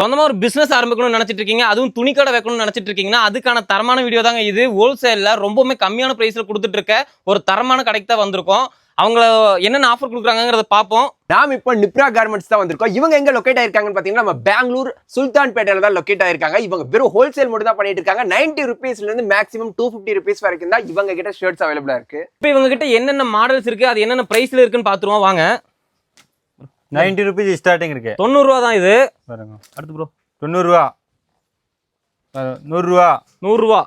சொந்தமா ஒரு பிசினஸ் ஆரம்பிக்கணும்னு நினைச்சிட்டு இருக்கீங்க, அதுவும் துணி கடை வைக்கணும்னு நினைச்சிட்டு இருக்கீங்கன்னா அதுக்கான தரமான வீடியோ தாங்க இது. ஹோல்சேல்ல ரொம்பவுமே கம்மியான பிரைஸ்ல கொடுத்துட்டு இருக்க ஒரு தரமான கடைக்கு தான் வந்திருக்கோம். அவங்க என்னென்ன ஆஃபர் கொடுக்குறாங்கிறத பார்ப்போம். நாம் இப்போ நிப்ரா கார்மெண்ட்ஸ் தான் வந்திருக்கோம். இவங்க எங்க லொக்கேட் ஆயிருக்காங்கன்னு பாத்தீங்கன்னா நம்ம பெங்களூர் சுல்தான்பேட்டையில தான் லொக்கேட் ஆயிருக்காங்க. இவங்க வெறும் ஹோல்சேல் மட்டும் தான் பண்ணிட்டு இருக்காங்க. 90 rupeesல இருந்து மேக்ஸிமம் 250 rupees வரைக்கும் தான் இவங்க கிட்ட ஷர்ட்ஸ் அவைலபிளா இருக்கு. இப்போ இவங்க கிட்ட என்னென்ன மாடல்ஸ் இருக்கு, அது என்னென்ன பிரைஸ்ல இருக்குன்னு பாத்துருவோம் வாங்க. 90 rupees ஸ்டார்டிங் இருக்கு. 90 ரூபா தான் இது. பாருங்க அடுத்து ப்ரோ 90 ரூபா, 100 ரூபா, 100 ரூபா,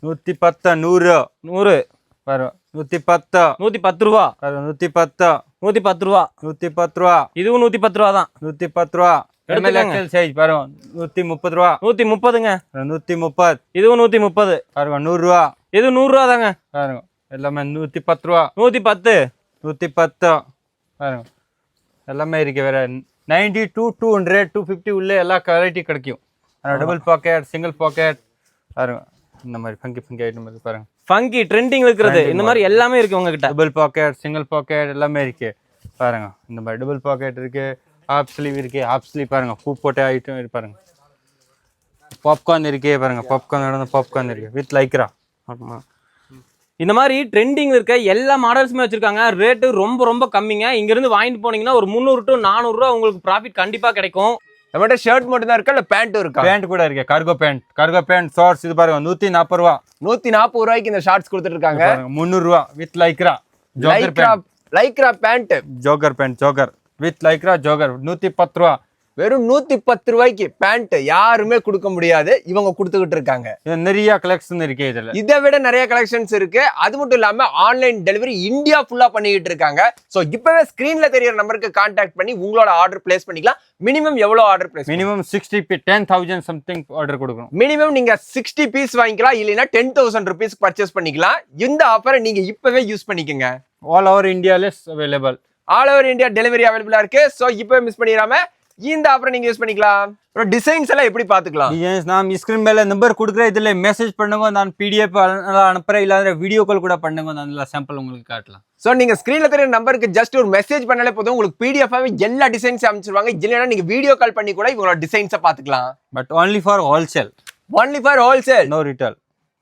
110, 100, 100, பாருங்க 110, 110 ரூபா, 110, 110 ரூபா, 110 ரூபா, இதுவும் 110 ரூபா தான். 110 ரூபா. ML சைஸ் பாருங்க 130 ரூபா, 130ங்க, 130, இதுவும் 130, பாருங்க 100 ரூபா, இது 100 ரூபா தாங்க. பாருங்க எல்லாமே 110 ரூபா, 110, 110, பாருங்க எல்லாமே இருக்கு. வேற 90 to 200, 250 உள்ள எல்லா வெரைட்டி கிடைக்கும். டபுள் பாக்கெட், சிங்கிள் பாக்கெட், பாருங்க இந்த மாதிரி ஃபங்கி ஐட்டம் இருக்கு. பாருங்க ஃபங்கி ட்ரெண்டிங் இருக்கிறது இந்த மாதிரி எல்லாமே இருக்கு உங்க கிட்ட. டபுள் பாக்கெட், சிங்கிள் பாக்கெட் எல்லாமே இருக்கு. பாருங்க இந்த மாதிரி டபுள் பாக்கெட் இருக்கு, ஹாஃப் ஸ்லீவ் இருக்கு. ஹாஃப் ஸ்லீவ் பாருங்க பூ போட்ட ஐட்டம் இருக்கு. பாருங்க பாப்கார்ன் இருக்கு. பாருங்க பாப்கார்ன் இருக்கு வித் லைக்ரா. இந்த மாதிரி ட்ரெண்டிங் இருக்க எல்லா மாடல்ஸுமே வச்சிருக்காங்க. ரேட்டு ரொம்ப ரொம்ப கம்மிங்க. இங்க இருந்து வாங்கிட்டு போனீங்கன்னா ஒரு 300 to 400 ரூபா உங்களுக்கு ப்ராஃபிட் கண்டிப்பா கிடைக்கும். நம்மகிட்ட ஷர்ட் மட்டும் தான் இருக்கா இல்ல பேண்ட்டும் இருக்கா? பேண்ட் கூட இருக்கு. கார்கோ பேண்ட் ஷார்ட்ஸ் இது பாருங்க 140 ரூபா. 140 ரூபாய்க்கு இந்த ஷார்ட்ஸ் கொடுத்துட்டு இருக்காங்க. 300 ரூபா with Lycra. Lycra pant, jogger with Lycra jogger 110 ரூபா. வெறும் 110 ரூபாய்க்கு பேண்ட் யாருமே கொடுக்க முடியாது, இவங்க கொடுத்துக்கிட்டு இருக்காங்க. நிறைய கலெக்ஷன் இருக்கு. இதுல இதை விட நிறைய கலெக்ஷன்ஸ் இருக்கு. அது மட்டும் இல்லாம ஆன்லைன் டெலிவரி இந்தியா ஃபுல்லா பண்ணிட்டு இருக்காங்க. சோ இப்பவே ஸ்கிரீன்ல தெரியற நம்பருக்கு கான்டாக்ட் பண்ணி உங்களோட ஆர்டர் பிளேஸ் பண்ணிக்கலாம். மினிமம் எவ்வளவு order place? Minimum 10,000 something order கொடுக்கணும். மினிமம் நீங்க 60 பீஸ் வாங்கிக்கலாம், இல்லைன்னா 10,000 rupees பர்ச்சேஸ் பண்ணிக்கலாம். இந்த ஆஃபரை நீங்க இப்பவே யூஸ் பண்ணிக்கங்க. ஆல் ஓவர் இந்தியால available. All over India delivery அவைலபிளா இருக்கு. சோ இப்பவே மிஸ் பண்ணிடாம இந்த ஆஃபரை நீங்க யூஸ் பண்ணிக்கலாம். டிசைன்ஸ் எல்லாம் எப்படி பாத்துக்கலாம்? டிசைன்ஸ் நான் ஸ்கிரீன் மேல நம்பர் கொடுக்குறேன். இதுல மெசேஜ் பண்ணுங்க, நான் PDF அனுப்புறேன். இல்லாத வீடியோ கால் கூட பண்ணுங்க, நான் சாம்பிள் உங்களுக்கு காட்டலாம். சோ நீங்க ஸ்கிரீன்ல தெரிய நம்பருக்கு ஜஸ்ட் ஒரு மெசேஜ் பண்ணாலே போதும், உங்களுக்கு PDF ஆவே எல்லா டிசைன்ஸ் அமைச்சிருவாங்க. இல்லைன்னா நீங்க வீடியோ கால் பண்ணி கூட இவங்களோட டிசைன்ஸை பாத்துக்கலாம். But only for wholesale. Only for wholesale. No retail.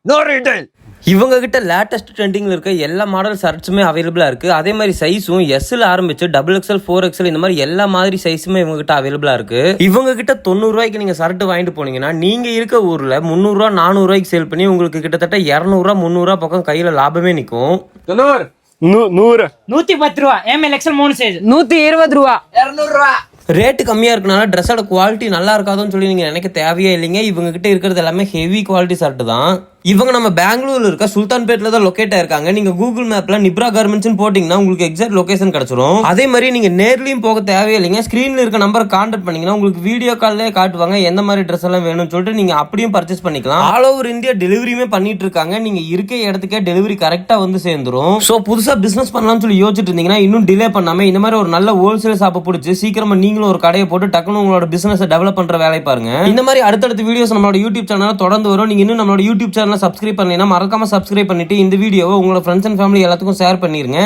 No retail. இவங்க கிட்ட லேட்டஸ்ட் ட்ரெண்டிங்ல இருக்க எல்லா மாடல் ஷர்ட்ஸுமே அவைலபிளா இருக்கு. அதே மாதிரி சைஸும் SL ஆரம்பிச்சு XXL, 4XL இந்த மாதிரி எல்லா மாதிரி சைஸுமே இவங்க கிட்ட அவைலபிளா இருக்கு. இவங்க கிட்ட 90 ரூபாய்க்கு நீங்க ஷர்ட் வாங்கிட்டு போனீங்கன்னா நீங்க இருக்க ஊர்ல 300 ரூபா 400 ரூபாய்க்கு சேல் பண்ணி உங்களுக்கு கிட்டத்தட்ட 200 ரூபா 300 ரூபா பக்கம் கையில லாபமே நிக்கும். 100, 110 ரூபா. ML XL 3 சைஸ் 120 ரூபா, 200 ரூபா. ரேட்டு கம்மியா இருக்கனால ட்ரெஸ்ஸோட குவாலிட்டி நல்லா இருக்காதுன்னு சொல்லி நீங்க நினைக்க தேவையே இல்லைங்க. இவங்க கிட்ட இருக்கிறது எல்லாமே ஹெவி குவாலிட்டி ஷர்ட் தான். இவங்க நம்ம பெங்களூர்ல இருக்க சுல்தான்பேட்ல தான் லொக்கேட் ஆயிருக்காங்க. நீங்க கூகுள் மேப்ல நிப்ரா கார்மெண்ட்ஸ் போட்டீங்கன்னா உங்களுக்கு எக்ஸாக்ட் லொகேஷன் கிடைச்சிரும். அதே மாதிரி நீங்க நேர்லயும் போக தேவையில்லைங்க. ஸ்கிரீன்ல இருக்க நம்பர் கான்டாக்ட் பண்ணீங்கன்னா உங்களுக்கு வீடியோ கால்லே காட்டுவாங்க எந்த மாதிரி ட்ரெஸ் எல்லாம் வேணும்னு சொல்லிட்டு நீங்க அப்படியும் பர்ச்சேஸ் பண்ணிக்கலாம். ஆல் ஓவர் இந்தியா டெலிவரியுமே பண்ணிட்டு இருக்காங்க. நீங்க இருக்க இடத்துக்கே டெலிவரி கரெக்டா வந்து சேர்ந்துரும். சோ புதுசா பிசினஸ் பண்ணலாம்னு சொல்லி யோசிச்சுட்டு இருந்தீங்கன்னா இன்னும் டிலே பண்ணாம இந்த மாதிரி ஒரு நல்ல ஹோல்சேல் ஷாப்பை பிடிச்சி சீக்கிரமா நீங்களும் ஒரு கடையை போட்டு டக்குனு உங்களோட பிசினஸ் டெவலப் பண்ற வேலையை பாருங்க. இந்த மாதிரி அடுத்தடுத்த வீடியோஸ் நம்மளோட யூடியூப் சேனல்ல தொடர்ந்து வரும். நீங்க இன்னும் நம்மளோட யூடியூப் சேனலை சப்ஸ்கிரைப் பண்ணீங்கன்னா மறக்காம சப்ஸ்கிரைப் பண்ணிட்டு இந்த வீடியோவை உங்களோட ஃப்ரெண்ட்ஸ் அண்ட் ஃபேமிலி எல்லாத்துக்கும் ஷேர் பண்ணிருங்க.